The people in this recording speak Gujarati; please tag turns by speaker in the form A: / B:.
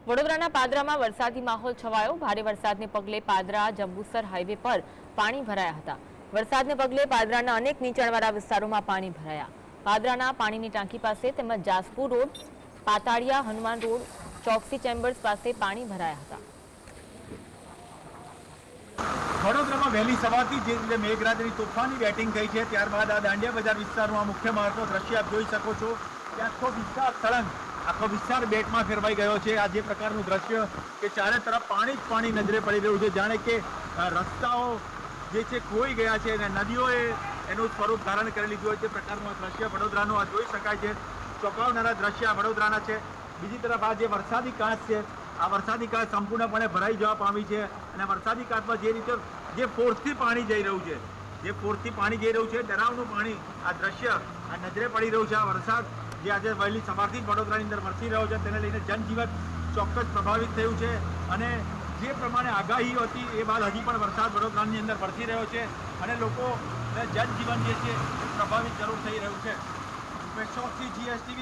A: વડોદરાના પાદરામાં વરસાદી માહોલ છવાયો। ભારે વરસાદને પગલે પાદરા જંબુસર હાઈવે પર પાણી ભરાયા હતા। વરસાદને પગલે પાદરાના અનેક નીચાણવાળા વિસ્તારોમાં પાણી ભરાયા। પાદરાના પાણીની ટાંકી પાસે તેમજ Jaspur road, Pataliya, Hanuman road, Choksi chambers પાસે પાણી ભરાયા હતા।
B: વડોદરામાં વહેલી સવારથી જે રીતે મેઘરાજની તોફાની બેટિંગ થઈ છે, ત્યારબાદ આ દાંડિયા બજાર વિસ્તારમાં મુખ્ય માર્ગનો દ્રશ્ય આપ જોઈ શકો છો કે આખો વિસ્તાર બેટમાં ફેરવાઈ ગયો છે। આ જે પ્રકારનું દ્રશ્ય કે ચારે તરફ પાણી જ પાણી નજરે પડી રહ્યું છે, જાણે કે રસ્તાઓ જે છે ખોઈ ગયા છે અને નદીઓએ એનું સ્વરૂપ ધારણ કરી લીધું હોય તે પ્રકારનું આ દ્રશ્ય વડોદરાનું આ જોઈ શકાય છે। ચોંકાવનારા દ્રશ્ય આ વડોદરાના છે। બીજી તરફ આ જે વરસાદી કાંચ છે, આ વરસાદી કાંચ સંપૂર્ણપણે ભરાઈ જવા પામી છે અને વરસાદી કાંચમાં જે રીતે જે ફોર્સથી પાણી જઈ રહ્યું છે, તળાવનું પાણી આ દ્રશ્ય આ નજરે પડી રહ્યું છે। આ વરસાદ જે આજે વહેલી સવારથી જ વડોદરાની અંદર વરસી રહ્યો છે, તેને લઈને જનજીવન ચોક્કસ પ્રભાવિત થયું છે અને જે પ્રમાણે આગાહી હતી એ બાદ હજી પણ વરસાદ વડોદરાની અંદર વરસી રહ્યો છે અને લોકોને જનજીવન જે છે પ્રભાવિત જરૂર થઈ રહ્યું છે। GSTV